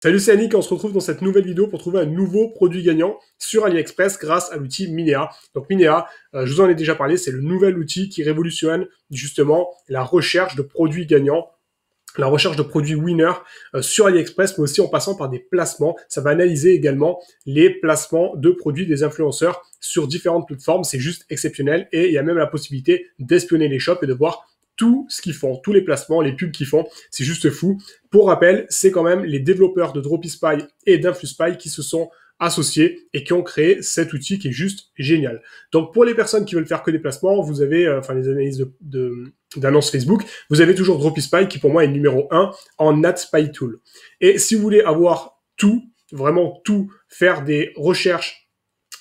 Salut, c'est Annick, on se retrouve dans cette nouvelle vidéo pour trouver un nouveau produit gagnant sur AliExpress grâce à l'outil Minea. Donc Minea, je vous en ai déjà parlé, c'est le nouvel outil qui révolutionne justement la recherche de produits gagnants, la recherche de produits winners sur AliExpress, mais aussi en passant par des placements. Ça va analyser également les placements de produits des influenceurs sur différentes plateformes. C'est juste exceptionnel et il y a même la possibilité d'espionner les shops et de voir tout ce qu'ils font, tous les placements, les pubs qu'ils font, c'est juste fou. Pour rappel, c'est quand même les développeurs de Dropispy et d'Influspy qui se sont associés et qui ont créé cet outil qui est juste génial. Donc pour les personnes qui veulent faire que des placements, vous avez les analyses d'annonces Facebook, vous avez toujours Dropispy qui pour moi est numéro 1 en Ad Spy Tool. Et si vous voulez avoir tout, vraiment tout, faire des recherches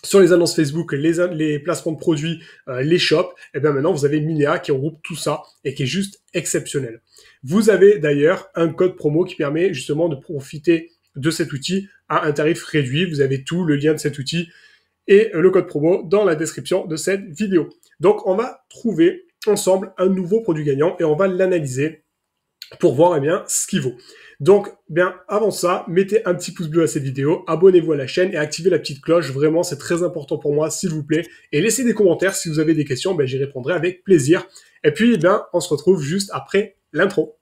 sur les annonces Facebook, les placements de produits, les shops, et bien maintenant vous avez Minea qui regroupe tout ça et qui est juste exceptionnel. Vous avez d'ailleurs un code promo qui permet justement de profiter de cet outil à un tarif réduit. Vous avez tout, le lien de cet outil et le code promo dans la description de cette vidéo. Donc on va trouver ensemble un nouveau produit gagnant et on va l'analyser pour voir ce qu'il vaut. Donc, avant ça, mettez un petit pouce bleu à cette vidéo, abonnez-vous à la chaîne et activez la petite cloche. Vraiment, c'est très important pour moi, s'il vous plaît. Et laissez des commentaires si vous avez des questions, j'y répondrai avec plaisir. Et puis, on se retrouve juste après l'intro.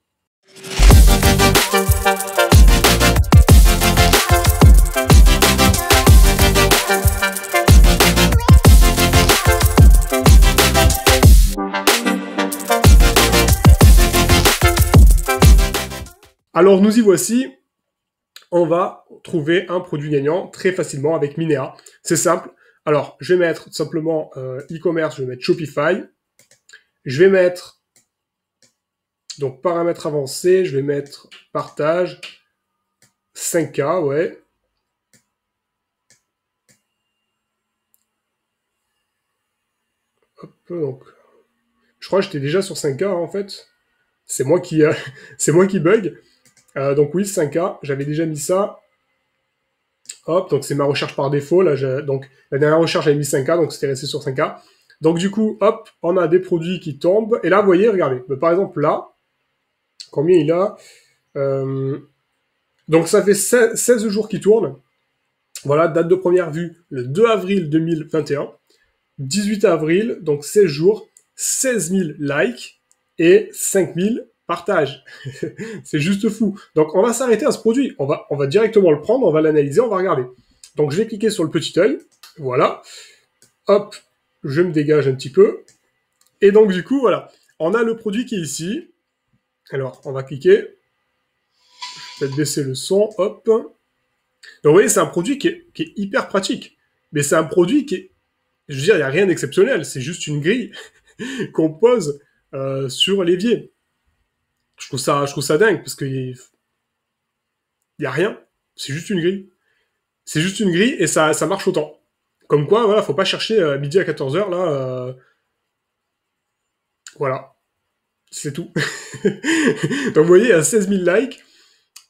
Alors, nous y voici. On va trouver un produit gagnant très facilement avec Minea. C'est simple. Alors, je vais mettre tout simplement e-commerce, je vais mettre Shopify. Je vais mettre, donc, paramètres avancés, je vais mettre partage, 5K, ouais. Hop, donc, je crois que j'étais déjà sur 5K, en fait. C'est moi qui, c'est moi qui bug. Donc oui, 5K, j'avais déjà mis ça. Hop, donc c'est ma recherche par défaut. Là, donc la dernière recherche, j'avais mis 5K, donc c'était resté sur 5K. Donc du coup, hop, on a des produits qui tombent. Et là, vous voyez, regardez. Par exemple, là, combien il a Donc ça fait 16 jours qu'il tourne. Voilà, date de première vue, le 2 avril 2021. 18 avril, donc 16 jours, 16 000 likes et 5 000 partages. C'est juste fou. Donc, on va s'arrêter à ce produit. On va directement le prendre, on va l'analyser, on va regarder. Donc, je vais cliquer sur le petit œil. Voilà. Hop, je me dégage un petit peu. Et donc, du coup, voilà. On a le produit qui est ici. Alors, on va cliquer. Je vais peut-être baisser le son. Hop. Donc, vous voyez, c'est un produit qui est hyper pratique. Mais c'est un produit qui est... Je veux dire, il n'y a rien d'exceptionnel. C'est juste une grille qu'on pose sur l'évier. Je trouve ça dingue, parce qu'il n'y a rien. C'est juste une grille. C'est juste une grille, et ça marche autant. Comme quoi, voilà, faut pas chercher midi à 14h, là. Voilà. C'est tout. Donc, vous voyez, il y a 16 000 likes,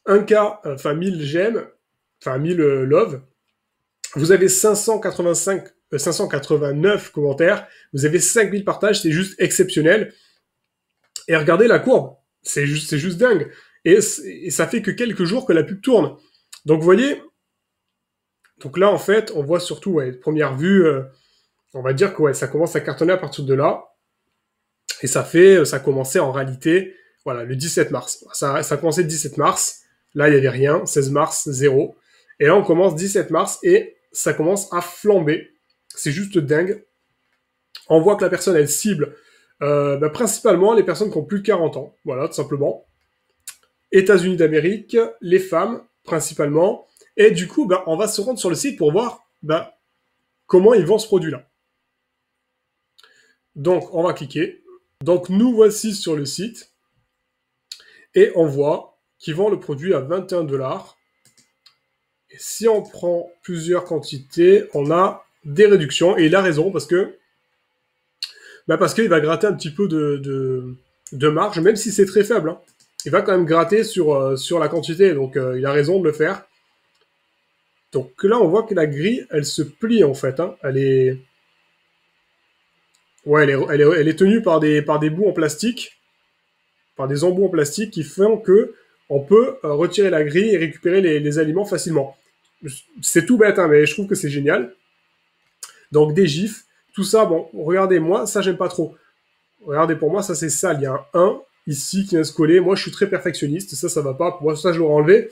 1K, 1000 j'aime, 1000 love. Vous avez 589 commentaires. Vous avez 5000 partages. C'est juste exceptionnel. Et regardez la courbe. C'est juste dingue. Et ça fait que quelques jours que la pub tourne. Donc, vous voyez, donc là, en fait, on voit surtout, première vue, on va dire que ça commence à cartonner à partir de là. Et ça commençait en réalité, voilà, le 17 mars. Ça a commencé le 17 mars. Là, il n'y avait rien. 16 mars, 0. Et là, on commence 17 mars et ça commence à flamber. C'est juste dingue. On voit que la personne, elle cible principalement les personnes qui ont plus de 40 ans. Voilà, tout simplement. États-Unis d'Amérique, les femmes, principalement. Et du coup, on va se rendre sur le site pour voir comment ils vendent ce produit-là. Donc, on va cliquer. Donc, nous voici sur le site. Et on voit qu'ils vendent le produit à 21 $. Et si on prend plusieurs quantités, on a des réductions. Et il a raison, parce que parce qu'il va gratter un petit peu de marge, même si c'est très faible. Hein. Il va quand même gratter sur la quantité, donc il a raison de le faire. Donc là, on voit que la grille, elle se plie en fait. Hein. Elle est tenue par des bouts en plastique, par des embouts en plastique qui font que on peut retirer la grille et récupérer les aliments facilement. C'est tout bête, hein, mais je trouve que c'est génial. Donc des gifs, tout ça, bon, regardez, moi, ça, j'aime pas trop. Regardez, pour moi, ça, c'est sale. Il y a un 1 ici qui vient se coller. Moi, je suis très perfectionniste. Ça va pas. Pour moi, ça, je l'aurais enlevé.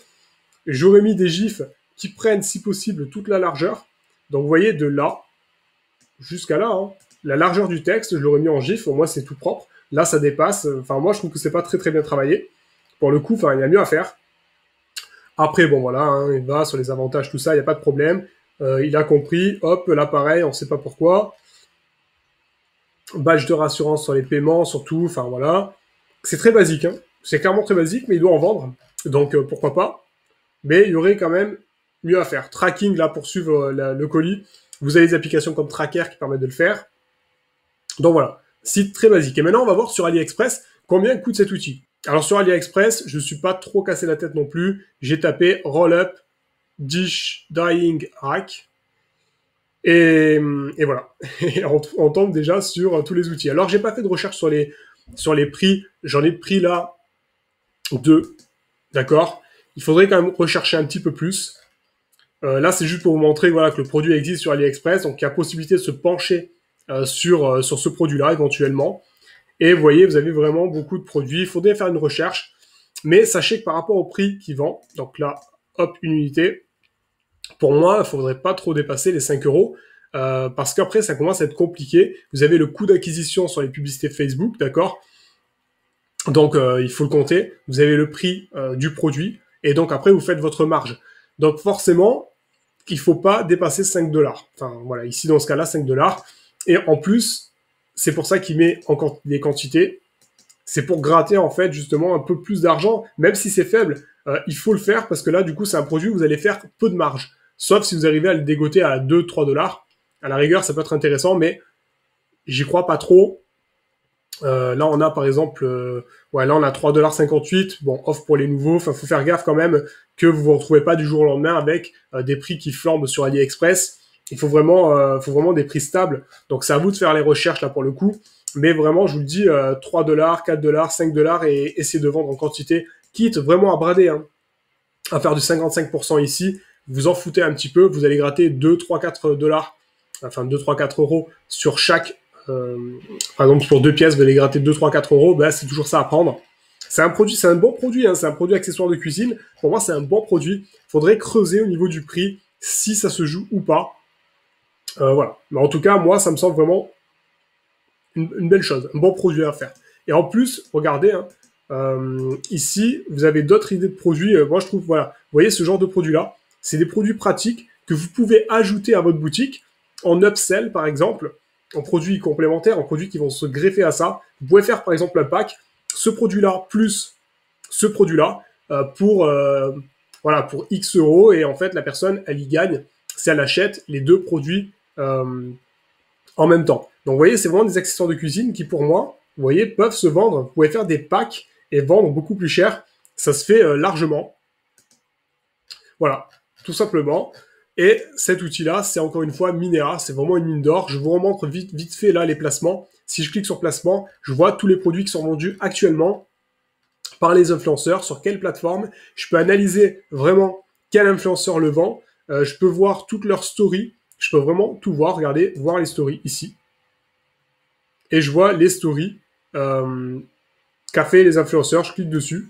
J'aurais mis des gifs qui prennent, si possible, toute la largeur. Donc, vous voyez, de là jusqu'à là, hein. La largeur du texte, je l'aurais mis en gif. Au moins, c'est tout propre. Là, ça dépasse. Enfin, moi, je trouve que c'est pas très, très bien travaillé. Pour le coup, enfin, il y a mieux à faire. Après, bon, voilà, hein, il va sur les avantages, tout ça, il n'y a pas de problème. Il a compris. Hop, là, pareil, on ne sait pas pourquoi. Badge de rassurance sur les paiements, surtout, enfin voilà. C'est très basique, hein. C'est clairement très basique, mais il doit en vendre, donc pourquoi pas. Mais il y aurait quand même mieux à faire. Tracking, là, pour suivre le colis. Vous avez des applications comme Tracker qui permettent de le faire. Donc voilà, site très basique. Et maintenant, on va voir sur AliExpress combien coûte cet outil. Alors sur AliExpress, je ne suis pas trop cassé la tête non plus. J'ai tapé Roll-Up Dish Drying Rack. Et voilà, on tombe déjà sur tous les outils. Alors, j'ai pas fait de recherche sur les prix. J'en ai pris là 2, d'accord. Il faudrait quand même rechercher un petit peu plus. Là, c'est juste pour vous montrer voilà, que le produit existe sur AliExpress. Donc, il y a possibilité de se pencher sur ce produit-là éventuellement. Et vous voyez, vous avez vraiment beaucoup de produits. Il faudrait faire une recherche. Mais sachez que par rapport au prix qu'il vend, donc là, hop, une unité, pour moi, il ne faudrait pas trop dépasser les 5 euros. Parce qu'après, ça commence à être compliqué. Vous avez le coût d'acquisition sur les publicités Facebook, d'accord? Donc, il faut le compter. Vous avez le prix du produit. Et donc, après, vous faites votre marge. Donc, forcément, il ne faut pas dépasser 5 dollars. Enfin, voilà, ici, dans ce cas-là, 5 dollars. Et en plus, c'est pour ça qu'il met encore des quantités. C'est pour gratter, en fait, justement, un peu plus d'argent. Même si c'est faible, il faut le faire parce que là, du coup, c'est un produit où vous allez faire peu de marge. Sauf si vous arrivez à le dégoter à 2-3 dollars. À la rigueur, ça peut être intéressant, mais j'y crois pas trop. Là, on a par exemple, ouais, là, on a 3,58 $. Bon, off pour les nouveaux. Enfin, faut faire gaffe quand même que vous vous retrouvez pas du jour au lendemain avec des prix qui flambent sur AliExpress. Il faut vraiment des prix stables. Donc, c'est à vous de faire les recherches là pour le coup. Mais vraiment, je vous le dis, 3 dollars, 4 dollars, 5 dollars et essayez de vendre en quantité, quitte vraiment à brader, hein, à faire du 55% ici. Vous en foutez un petit peu, vous allez gratter 2, 3, 4 dollars, enfin 2, 3, 4 euros sur chaque, par exemple pour 2 pièces, vous allez gratter 2, 3, 4 euros, ben, c'est toujours ça à prendre. C'est un bon produit, hein, c'est un produit accessoire de cuisine. Pour moi, c'est un bon produit. Il faudrait creuser au niveau du prix, si ça se joue ou pas. Voilà. Mais en tout cas, moi, ça me semble vraiment une belle chose, un bon produit à faire. Et en plus, regardez, hein, ici, vous avez d'autres idées de produits. Moi, je trouve, voilà, vous voyez ce genre de produits-là, c'est des produits pratiques que vous pouvez ajouter à votre boutique en upsell, par exemple, en produits complémentaires, en produits qui vont se greffer à ça. Vous pouvez faire, par exemple, un pack, ce produit-là plus ce produit-là voilà, pour X euros. Et en fait, la personne, elle y gagne si elle achète les deux produits en même temps. Donc, vous voyez, c'est vraiment des accessoires de cuisine qui, pour moi, vous voyez, peuvent se vendre. Vous pouvez faire des packs et vendre beaucoup plus cher. Ça se fait largement. Voilà, tout simplement. Et cet outil-là, c'est encore une fois Minea. C'est vraiment une mine d'or. Je vous remontre vite fait là les placements. Si je clique sur placement, je vois tous les produits qui sont vendus actuellement par les influenceurs, sur quelle plateforme. Je peux analyser vraiment quel influenceur le vend. Je peux voir toutes leurs stories. Je peux vraiment tout voir. Regardez, voir les stories ici. Et je vois les stories qu'a fait les influenceurs. Je clique dessus.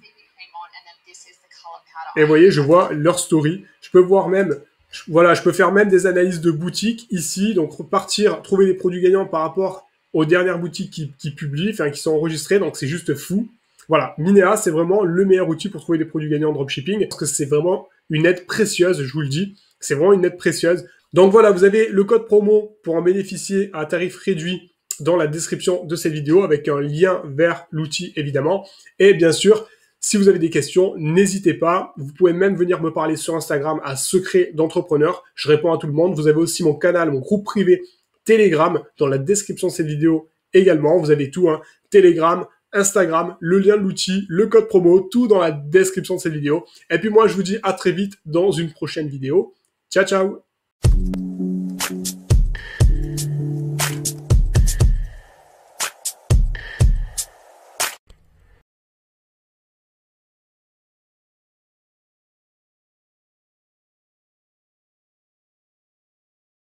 Et vous voyez, je vois leurs stories. Je peux voir même, voilà, je peux faire même des analyses de boutiques ici. Donc, partir, trouver des produits gagnants par rapport aux dernières boutiques qui publient, enfin, qui sont enregistrées. Donc, c'est juste fou. Voilà, Minea, c'est vraiment le meilleur outil pour trouver des produits gagnants en dropshipping. Parce que c'est vraiment une aide précieuse, je vous le dis. C'est vraiment une aide précieuse. Donc voilà, vous avez le code promo pour en bénéficier à tarif réduit dans la description de cette vidéo avec un lien vers l'outil évidemment. Et bien sûr, si vous avez des questions, n'hésitez pas. Vous pouvez même venir me parler sur Instagram à Secret d'entrepreneur. Je réponds à tout le monde. Vous avez aussi mon canal, mon groupe privé Telegram dans la description de cette vidéo également. Vous avez tout, hein, Telegram, Instagram, le lien de l'outil, le code promo, tout dans la description de cette vidéo. Et puis moi, je vous dis à très vite dans une prochaine vidéo. Ciao, ciao!